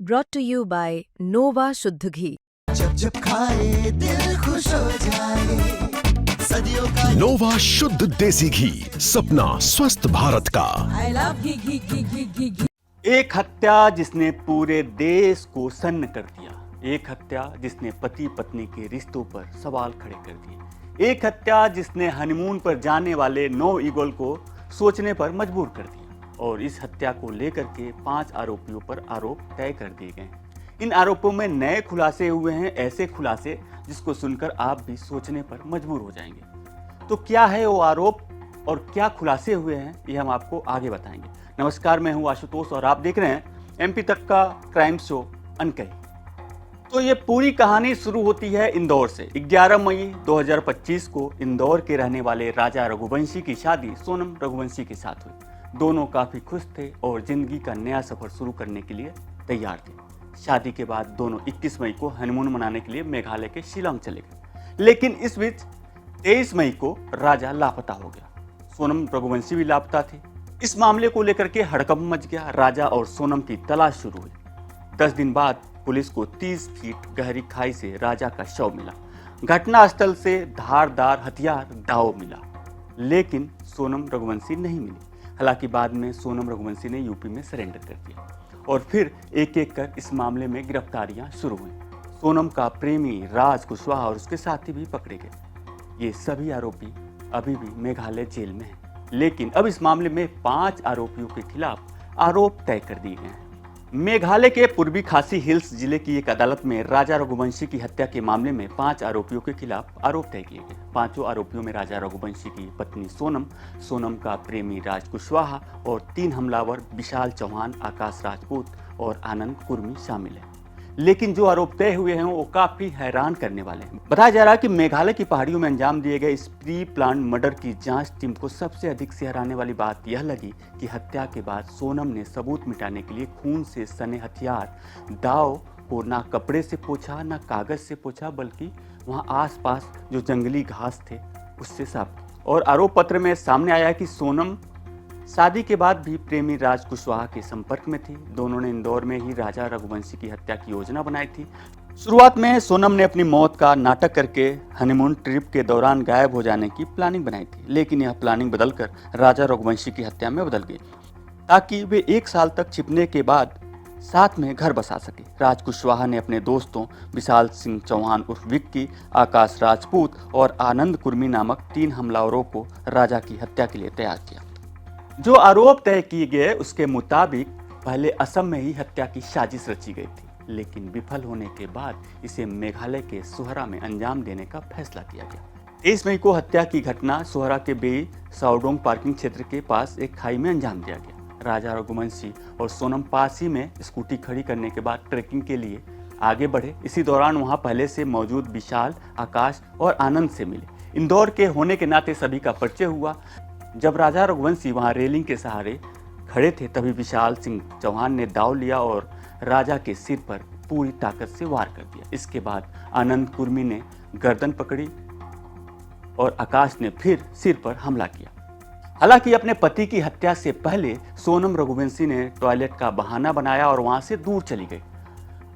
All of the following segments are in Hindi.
brought to you by Nova शुद्ध घी। जब जब खाए दिल खुश हो जाए, सदियों का नोवा शुद्ध देसी घी, सपना स्वस्थ भारत का। I love घी घी घी घी घी घी। एक हत्या जिसने पूरे देश को सन्न कर दिया, एक हत्या जिसने पति पत्नी के रिश्तों पर सवाल खड़े कर दिए, एक हत्या जिसने हनीमून पर जाने वाले 9 ईगल को सोचने पर मजबूर कर दिया। और इस हत्या को लेकर के 5 आरोपियों पर आरोप तय कर दिए गए हैं। इन आरोपों में नए खुलासे हुए हैं, ऐसे खुलासे जिसको सुनकर आप भी सोचने पर मजबूर हो जाएंगे। तो क्या है वो आरोप और क्या खुलासे हुए हैं, ये हम आपको आगे बताएंगे। नमस्कार, मैं हूं आशुतोष और आप देख रहे हैं एमपी तक का क्राइम शो अनकही। तो ये पूरी कहानी शुरू होती है इंदौर से। 11 मई 2025 को इंदौर के रहने वाले राजा रघुवंशी की शादी सोनम रघुवंशी के साथ हुई। दोनों काफी खुश थे और जिंदगी का नया सफर शुरू करने के लिए तैयार थे। शादी के बाद दोनों 21 मई को हनीमून मनाने के लिए मेघालय के शिलांग चले गए। लेकिन इस बीच 23 मई को राजा लापता हो गया। सोनम रघुवंशी भी लापता थी। इस मामले को लेकर के हड़कंप मच गया। राजा और सोनम की तलाश शुरू हुई। 10 दिन बाद पुलिस को 30 फीट गहरी खाई से राजा का शव मिला। घटनास्थल से धारदार हथियार दाव मिला, लेकिन सोनम रघुवंशी नहीं मिली। हालांकि बाद में सोनम रघुवंशी ने यूपी में सरेंडर कर दिया और फिर एक एक कर इस मामले में गिरफ्तारियां शुरू हुई। सोनम का प्रेमी राज कुशवाहा और उसके साथी भी पकड़े गए। ये सभी आरोपी अभी भी मेघालय जेल में हैं। लेकिन अब इस मामले में 5 आरोपियों के खिलाफ आरोप तय कर दिए गए हैं। मेघालय के पूर्वी खासी हिल्स जिले की एक अदालत में राजा रघुवंशी की हत्या के मामले में 5 आरोपियों के खिलाफ आरोप तय किए गए। 5 आरोपियों में राजा रघुवंशी की पत्नी सोनम, सोनम का प्रेमी राज कुशवाहा और 3 हमलावर विशाल चौहान, आकाश राजपूत और आनंद कुर्मी शामिल हैं। लेकिन जो आरोप तय हुए हैं वो काफी हैरान करने वाले हैं। बताया जा रहा है कि मेघालय की पहाड़ियों में अंजाम दिए गए इस प्री प्लान मर्डर की जांच टीम को सबसे अधिक सिहराने वाली बात यह लगी कि हत्या के बाद सोनम ने सबूत मिटाने के लिए खून से सने हथियार दाव को ना कपड़े से पोंछा, ना कागज से पोंछा, बल्कि वहां आसपास जो जंगली घास थे उससे साफ किया। और आरोप पत्र में सामने आया कि सोनम शादी के बाद भी प्रेमी राज कुशवाहा के संपर्क में थी। दोनों ने इंदौर में ही राजा रघुवंशी की हत्या की योजना बनाई थी। शुरुआत में सोनम ने अपनी मौत का नाटक करके हनीमून ट्रिप के दौरान गायब हो जाने की प्लानिंग बनाई थी, लेकिन यह प्लानिंग बदलकर राजा रघुवंशी की हत्या में बदल गई ताकि वे 1 साल तक छिपने के बाद साथ में घर बसा सके। राज कुशवाहा ने अपने दोस्तों विशाल सिंह चौहान उर्फ विक्की, आकाश राजपूत और आनंद कुर्मी नामक 3 हमलावरों को राजा की हत्या के लिए तैयार किया। जो आरोप तय किए गए उसके मुताबिक पहले असम में ही हत्या की साजिश रची गई थी, लेकिन विफल होने के बाद इसे मेघालय के सोहरा में अंजाम देने का फैसला किया गया। 23 मई को हत्या की घटना सोहरा के बेई साउडोंग पार्किंग क्षेत्र के पास एक खाई में अंजाम दिया गया। राजा रघुवंशी और सोनम पास ही में स्कूटी खड़ी करने के बाद ट्रेकिंग के लिए आगे बढ़े। इसी दौरान वहां पहले से मौजूद विशाल, आकाश और आनंद से मिले। इंदौर के होने के नाते सभी का परिचय हुआ। जब राजा रघुवंशी वहां रेलिंग के सहारे खड़े थे तभी विशाल सिंह चौहान ने दाव लिया और राजा के सिर पर पूरी ताकत से वार कर दिया। इसके बाद आनंद कुर्मी ने गर्दन पकड़ी और आकाश ने फिर सिर पर हमला किया। हालांकि अपने पति की हत्या से पहले सोनम रघुवंशी ने टॉयलेट का बहाना बनाया और वहां से दूर चली गई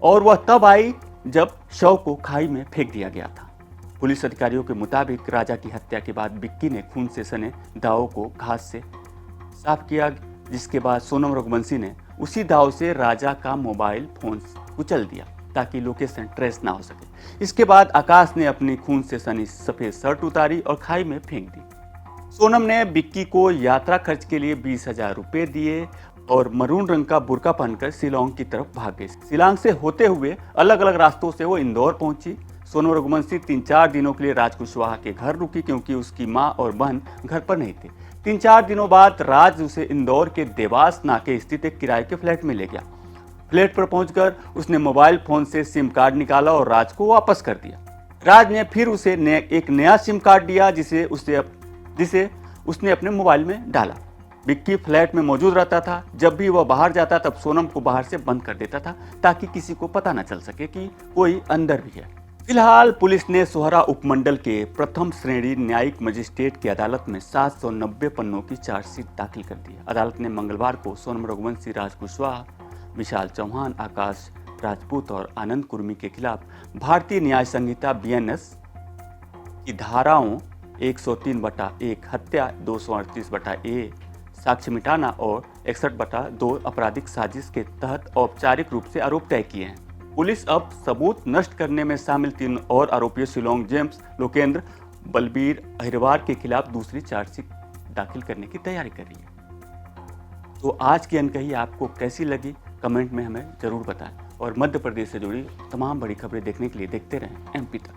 और वह तब आई जब शव को खाई में फेंक दिया गया था। पुलिस अधिकारियों के मुताबिक राजा की हत्या के बाद विक्की ने खून से सने दाव को घास से साफ किया, जिसके बाद सोनम रघुवंशी ने उसी दाव से राजा का मोबाइल फोन कुचल दिया ताकि लोकेशन ट्रेस ना हो सके। इसके बाद आकाश ने अपनी खून से सनी सफेद शर्ट उतारी और खाई में फेंक दी। सोनम ने विक्की को यात्रा खर्च के लिए 20,000 रुपए दिए और मरून रंग का बुर्का पहनकर शिलांग की तरफ भाग गई। शिलांग से होते हुए अलग अलग रास्तों से वो इंदौर पहुंची। सोनम रघुवंशी 3-4 दिनों के लिए राज कुशवाहा के घर रुकी क्योंकि उसकी मां और बहन घर पर नहीं थे। 3-4 दिनों बाद राज उसे इंदौर के देवास नाके स्थित एक किराए के फ्लैट में ले गया। फ्लैट पर पहुंचकर उसने मोबाइल फोन से सिम कार्ड निकाला और राज को वापस कर दिया। राज ने फिर उसे एक नया सिम कार्ड दिया जिसे उसने अपने मोबाइल में डाला। विक्की फ्लैट में मौजूद रहता था। जब भी वह बाहर जाता तब सोनम को बाहर से बंद कर देता था ताकि किसी को पता न चल सके कि कोई अंदर भी है। फिलहाल पुलिस ने सोहरा उपमंडल के प्रथम श्रेणी न्यायिक मजिस्ट्रेट की अदालत में 790 पन्नों की चार्जशीट दाखिल कर दी। अदालत ने मंगलवार को सोनम रघुवंशी, राज कुशवाहा, विशाल चौहान, आकाश राजपूत और आनंद कुर्मी के खिलाफ भारतीय न्याय संहिता BNS की धाराओं 103/1 हत्या, 238/A साक्ष्य मिटाना और 61/2 आपराधिक साजिश के तहत औपचारिक रूप से आरोप तय किए हैं। पुलिस अब सबूत नष्ट करने में शामिल 3 और आरोपियों शिलोंग जेम्स, लोकेंद्र, बलबीर अहिरवार के खिलाफ दूसरी चार्जशीट दाखिल करने की तैयारी कर रही है। तो आज की अनकही आपको कैसी लगी कमेंट में हमें जरूर बताएं और मध्य प्रदेश से जुड़ी तमाम बड़ी खबरें देखने के लिए देखते रहें MP तक।